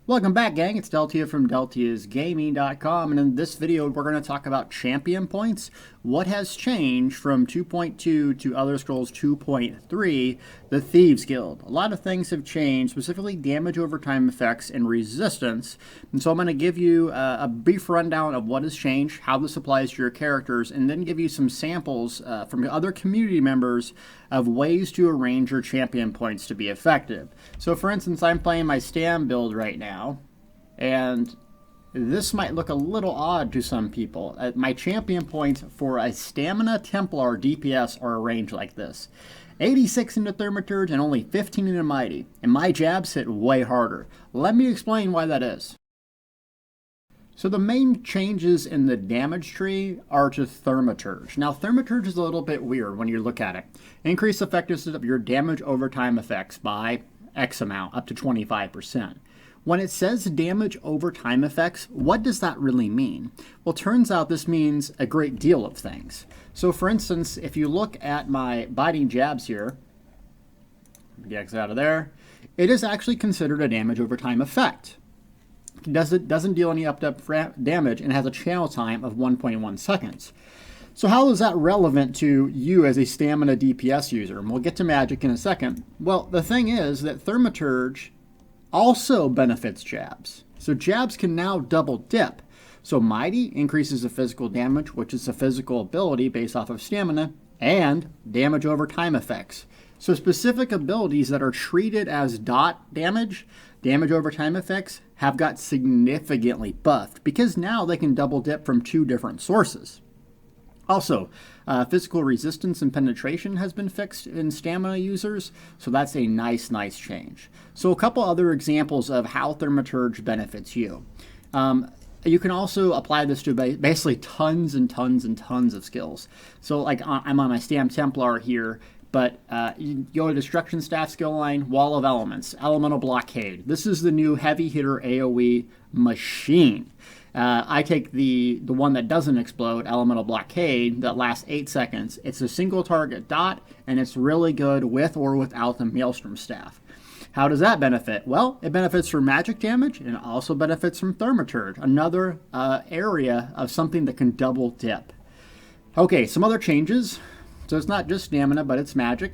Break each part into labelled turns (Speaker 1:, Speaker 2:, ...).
Speaker 1: Welcome back, gang. It's Deltia from DeltiasGaming.com, and in this video, we're going to talk about champion points. What has changed from 2.2 to Elder Scrolls 2.3, the Thieves Guild. A lot of things have changed, specifically damage over time effects and resistance. And so I'm going to give you a brief rundown of what has changed, how this applies to your characters, and then give you some samples from other community members of ways to arrange your champion points to be effective. So for instance, I'm playing my Stam build right now, and this might look a little odd to some people. My champion points for a Stamina Templar DPS are arranged like this. 86 into Thaumaturge and only 15 into Mighty, and my jabs hit way harder. Let me explain why that is. So the main changes in the damage tree are to Thaumaturge. Now Thaumaturge is a little bit weird when you look at it. Increase effectiveness of your damage over time effects by X amount, up to 25%. When it says damage over time effects, what does that really mean? Well, turns out this means a great deal of things. So for instance, if you look at my biting jabs here, get X out of there, it is actually considered a damage over time effect. It doesn't deal any up-to damage and has a channel time of 1.1 seconds. So how is that relevant to you as a stamina DPS user? And we'll get to magic in a second. Well, the thing is that Thaumaturge also benefits jabs. So jabs can now double dip. So Mighty increases the physical damage, which is a physical ability based off of stamina, and damage over time effects. So specific abilities that are treated as dot damage, damage over time effects, have got significantly buffed because now they can double dip from two different sources. Also, physical resistance and penetration has been fixed in stamina users, so that's a nice change. So a couple other examples of how Thaumaturge benefits you. You can also apply this to basically tons and tons of skills. So like I'm on my Stam Templar here, but you go to Destruction Staff skill line, Wall of Elements, Elemental Blockade. This is the new heavy hitter AoE machine. I take the one that doesn't explode, Elemental Blockade, that lasts 8 seconds. It's a single target dot, and it's really good with or without the Maelstrom Staff. How does that benefit? Well, it benefits from magic damage, and it also benefits from Thaumaturge, another area of something that can double dip. Okay, some other changes. So it's not just stamina, but it's magic.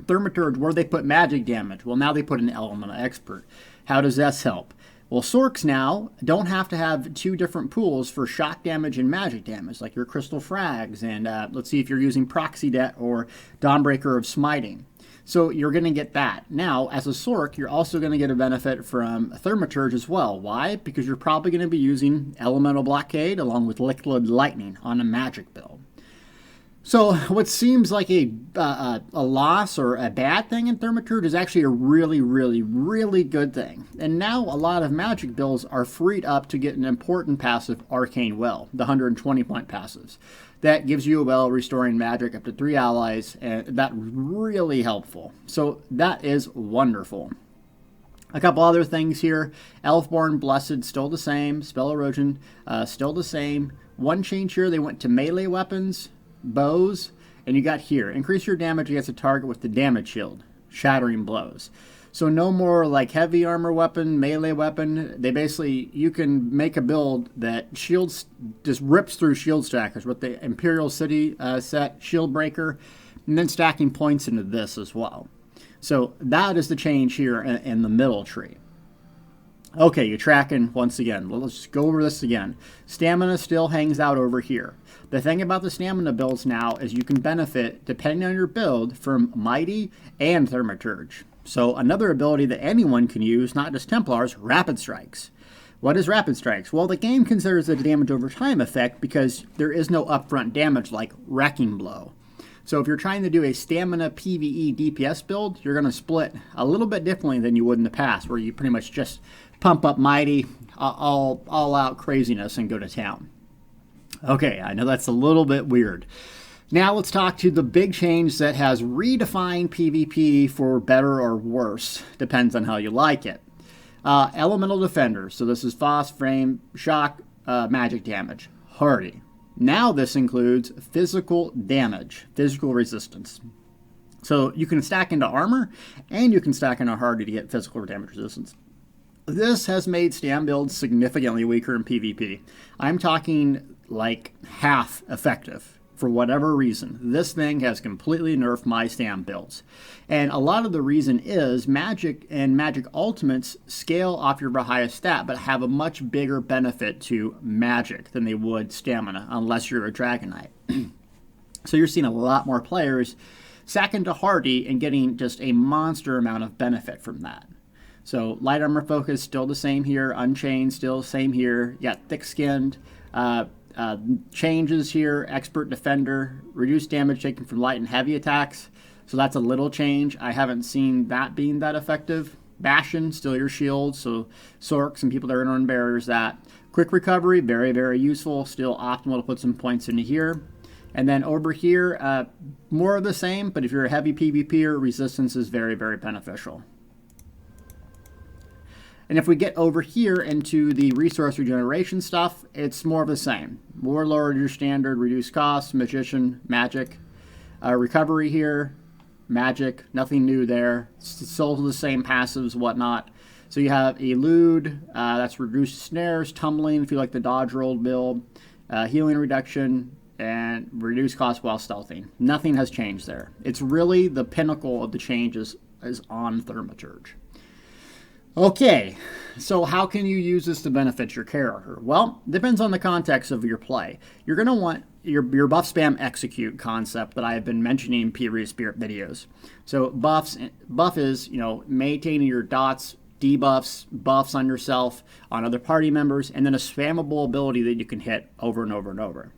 Speaker 1: Thaumaturge, where they put magic damage, well, now they put an Elemental Expert. How does this help? Well, Sorks now don't have to have two different pools for shock damage and magic damage, like your Crystal Frags, and let's see if you're using Proxy Det or Dawnbreaker of Smiting. So you're going to get that. Now, as a Sork, you're also going to get a benefit from Thaumaturge as well. Why? Because you're probably going to be using Elemental Blockade along with Liquid Lightning on a magic build. So what seems like a loss or a bad thing in Thaumaturge is actually a really good thing. And now a lot of magic builds are freed up to get an important passive, Arcane Well, the 120 point passives. That gives you a well restoring magic up to 3 allies, and that's really helpful. So that is wonderful. A couple other things here. Elfborn Blessed, still the same. Spell Erosion, still the same. One change here, they went to melee weapons, bows, and you got here, increase your damage against a target with the damage shield, shattering blows. So no more like heavy armor weapon, melee weapon. They basically, you can make a build that shields, just rips through shield stackers with the Imperial City set, Shield Breaker, and then stacking points into this as well. So that is the change here in the middle tree. Okay, you're tracking once again. Let's just go over this again. Stamina still hangs out over here. The thing about the stamina builds now is you can benefit, depending on your build, from Mighty and Thaumaturge. So another ability that anyone can use, not just Templars, Rapid Strikes. What is Rapid Strikes? Well, the game considers it a damage over time effect because there is no upfront damage like Wrecking Blow. So if you're trying to do a stamina PvE DPS build, you're going to split a little bit differently than you would in the past, where you pretty much just pump up Mighty, all out craziness, and go to town. Okay, I know that's a little bit weird. Now let's talk to the big change that has redefined PvP for better or worse. Depends on how you like it. Elemental Defenders. So this is Frost, Frame, Shock, Magic Damage. Hardy. Now this includes physical damage, physical resistance. So you can stack into armor, and you can stack into hardy to get physical damage resistance. This has made stam builds significantly weaker in PvP. I'm talking like half effective. For whatever reason, this thing has completely nerfed my stam builds. And a lot of the reason is Magic and Magic Ultimates scale off your highest stat, but have a much bigger benefit to Magic than they would Stamina, unless you're a Dragon Knight. So you're seeing a lot more players sack into Hardy and getting just a monster amount of benefit from that. So light armor focus still the same here, Unchained still the same here. You got thick skinned. Changes here, expert defender, reduced damage taken from light and heavy attacks. So that's a little change. I haven't seen that being that effective. Bastion, still your shield. So Sorks and people that are in barriers that. Quick recovery, very, very useful. Still optimal to put some points into here. And then over here, more of the same, but if you're a heavy PvPer, resistance is very, very beneficial. And if we get over here into the resource regeneration stuff, it's more of the same. Warlord, your standard, reduced cost, Magician, Magic. Recovery here, Magic, nothing new there. Still the same passives, whatnot. So you have Elude, that's reduced snares, tumbling if you like the dodge roll build, healing reduction, and reduced cost while stealthing. Nothing has changed there. It's really the pinnacle of the changes is on Thaumaturge. Okay, so how can you use this to benefit your character? Well, depends on the context of your play. You're going to want your buff spam execute concept that I have been mentioning in previous Spirit videos. So buff is, maintaining your dots, debuffs, buffs on yourself, on other party members, and then a spammable ability that you can hit over and over and over.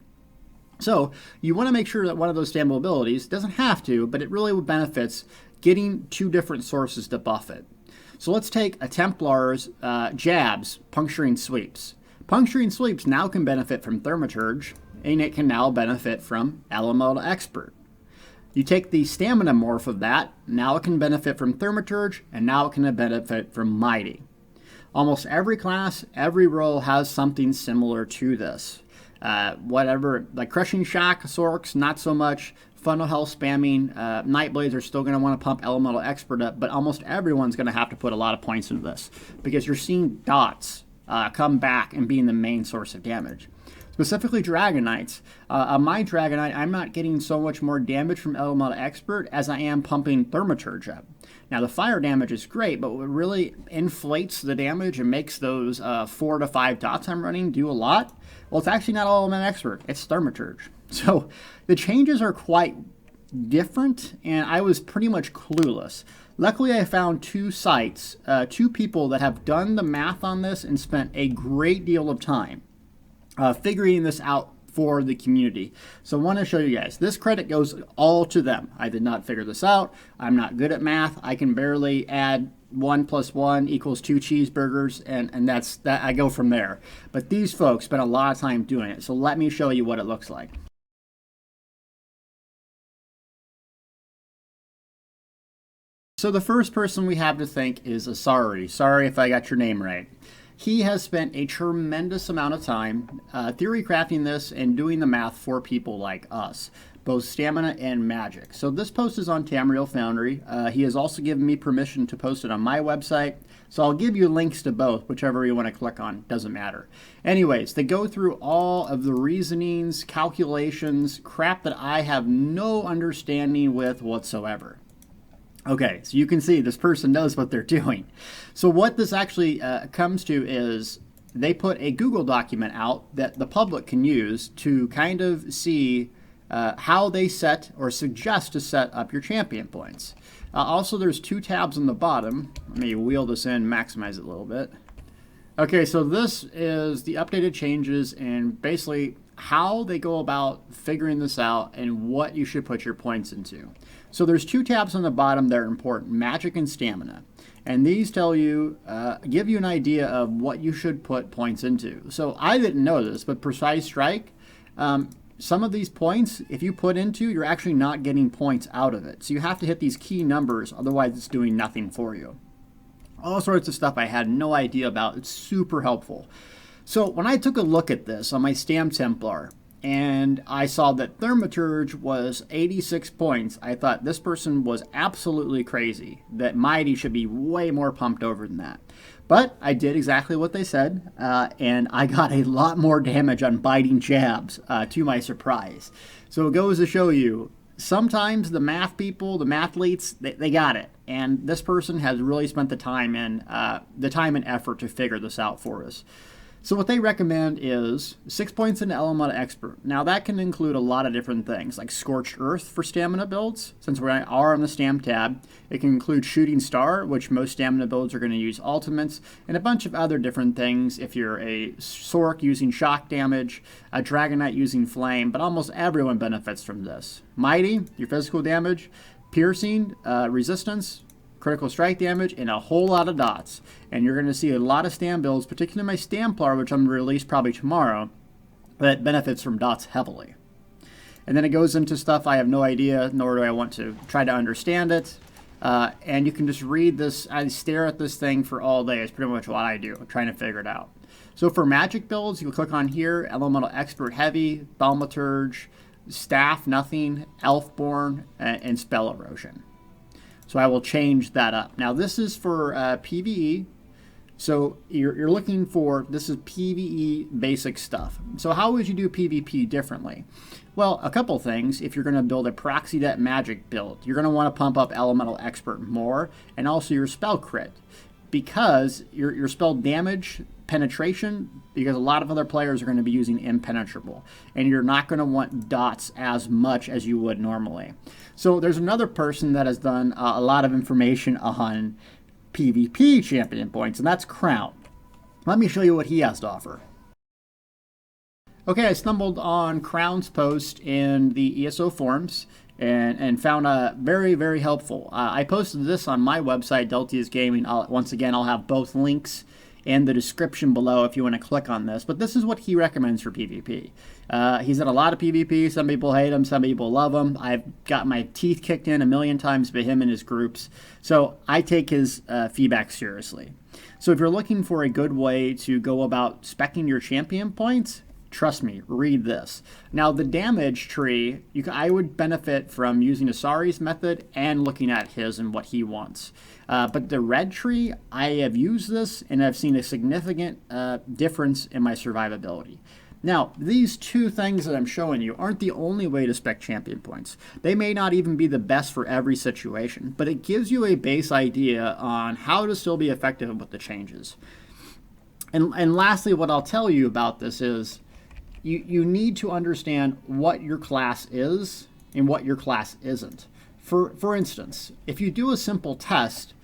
Speaker 1: So you want to make sure that one of those spammable abilities doesn't have to, but it really benefits getting two different sources to buff it. So let's take a Templar's jabs, Puncturing Sweeps. Puncturing Sweeps now can benefit from Thaumaturge, and it can now benefit from Elemental Expert. You take the Stamina morph of that, now it can benefit from Thaumaturge, and now it can benefit from Mighty. Almost every class, every role has something similar to this. Whatever, like Crushing Shock, Sorks, not so much. Funnel Hell spamming, Nightblades are still going to want to pump Elemental Expert up, but almost everyone's going to have to put a lot of points into this because you're seeing dots come back and being the main source of damage. Specifically Dragon Knights. On my Dragon Knight, I'm not getting so much more damage from Elemental Expert as I am pumping Thaumaturge up. Now the fire damage is great, but what really inflates the damage and makes those 4 to 5 dots I'm running do a lot, well, it's actually not Elemental Expert, it's Thaumaturge. So the changes are quite different, and I was pretty much clueless. Luckily, I found two sites, two people that have done the math on this and spent a great deal of time figuring this out for the community. So I want to show you guys. This credit goes all to them. I did not figure this out. I'm not good at math. I can barely add 1 + 1 = 2 cheeseburgers, and that's that. I go from there. But these folks spent a lot of time doing it. So let me show you what it looks like. So the first person we have to thank is Asayre. Sorry if I got your name right. He has spent a tremendous amount of time theory crafting this and doing the math for people like us, both stamina and magic. So this post is on Tamriel Foundry. He has also given me permission to post it on my website. So I'll give you links to both, whichever you want to click on, doesn't matter. Anyways, they go through all of the reasonings, calculations, crap that I have no understanding with whatsoever. Okay, so you can see this person knows what they're doing. So what this actually comes to is they put a Google document out that the public can use to kind of see how they set or suggest to set up your champion points. Also, there's 2 tabs on the bottom. Let me wheel this in, maximize it a little bit. Okay, so this is the updated changes and basically how they go about figuring this out and what you should put your points into. So there's 2 tabs on the bottom that are important, Magic and Stamina. And these tell you, give you an idea of what you should put points into. So I didn't know this, but Precise Strike, some of these points, if you put into, you're actually not getting points out of it. So you have to hit these key numbers, otherwise it's doing nothing for you. All sorts of stuff I had no idea about. It's super helpful. So when I took a look at this on my Stam Templar, and I saw that Thaumaturge was 86 points. I thought this person was absolutely crazy, that Mighty should be way more pumped over than that. But I did exactly what they said, and I got a lot more damage on biting jabs, to my surprise. So it goes to show you, sometimes the math people, the mathletes, they got it. And this person has really spent the time and effort to figure this out for us. So what they recommend is 6 points in Elemental Expert. Now that can include a lot of different things, like Scorched Earth for stamina builds, since we are on the Stam tab. It can include Shooting Star, which most stamina builds are going to use ultimates, and a bunch of other different things if you're a Sork using shock damage, a Dragonite using flame, but almost everyone benefits from this. Mighty, your physical damage, Piercing, resistance, critical strike damage, and a whole lot of dots. And you're going to see a lot of Stam builds, particularly my Stamplar, which I'm going to release probably tomorrow, that benefits from dots heavily. And then it goes into stuff I have no idea, nor do I want to try to understand it. And you can just read this. I stare at this thing for all day. It's pretty much what I do, trying to figure it out. So for magic builds, you click on here, Elemental Expert Heavy, Thaumaturge, Staff Nothing, Elfborn, and Spell Erosion. So I will change that up. Now this is for PvE. So you're looking for, this is PvE basic stuff. So how would you do PvP differently? Well, a couple things. If you're going to build a Proxy Debt Magic build, you're going to want to pump up Elemental Expert more, and also your spell crit. Because your spell damage, penetration, because a lot of other players are going to be using impenetrable, and you're not going to want dots as much as you would normally. So there's another person that has done a lot of information on PvP champion points, and that's Crown. Let me show you what he has to offer. Okay, I stumbled on Crown's post in the ESO forums and found very, very helpful. I posted this on my website, Deltia's Gaming. Once again, I'll have both links in the description below if you want to click on this. But this is what he recommends for PvP. He's done a lot of PvP. Some people hate him, some people love him. I've got my teeth kicked in a million times by him and his groups. So I take his feedback seriously. So if you're looking for a good way to go about speccing your champion points, trust me, read this. Now, the damage tree, I would benefit from using Asayre's method and looking at his and what he wants. But the red tree, I have used this and I've seen a significant difference in my survivability. Now, these two things that I'm showing you aren't the only way to spec champion points. They may not even be the best for every situation, but it gives you a base idea on how to still be effective with the changes. And lastly, what I'll tell you about this is, you need to understand what your class is and what your class isn't. For instance, if you do a simple test,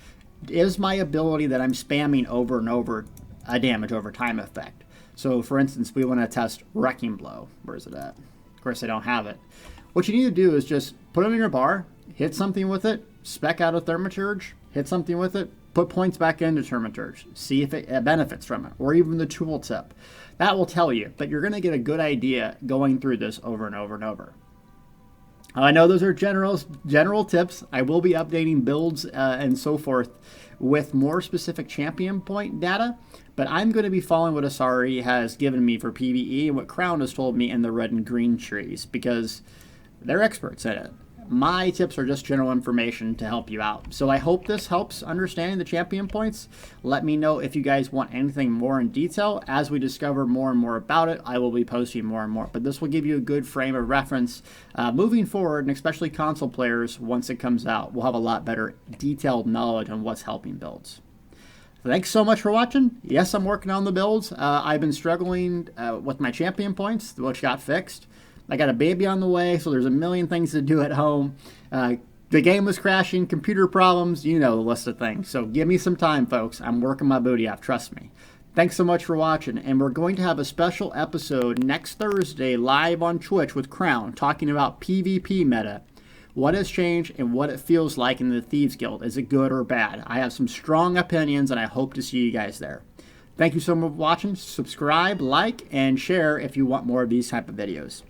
Speaker 1: is my ability that I'm spamming over and over a damage over time effect? So for instance, we want to test Wrecking Blow. Where is it at? Of course, I don't have it. What you need to do is just put it in your bar, hit something with it, spec out a Thaumaturge, hit something with it, put points back into Thaumaturge, see if it benefits from it, or even the tooltip. That will tell you, but you're going to get a good idea going through this over and over and over. I know those are general tips. I will be updating builds and so forth with more specific champion point data, but I'm going to be following what Asayre has given me for PvE and what Crown has told me in the red and green trees, because they're experts at it. My tips are just general information to help you out. So I hope this helps understanding the champion points. Let me know if you guys want anything more in detail. As we discover more and more about it, I will be posting more and more. But this will give you a good frame of reference moving forward, and especially console players, once it comes out, we'll have a lot better detailed knowledge on what's helping builds. Thanks so much for watching. Yes, I'm working on the builds. I've been struggling with my champion points, which got fixed. I got a baby on the way, so there's a million things to do at home. The game was crashing, computer problems, you know the list of things. So give me some time, folks. I'm working my booty off, trust me. Thanks so much for watching, and we're going to have a special episode next Thursday live on Twitch with Crown, talking about PvP meta. What has changed and what it feels like in the Thieves Guild. Is it good or bad? I have some strong opinions, and I hope to see you guys there. Thank you so much for watching. Subscribe, like, and share if you want more of these type of videos.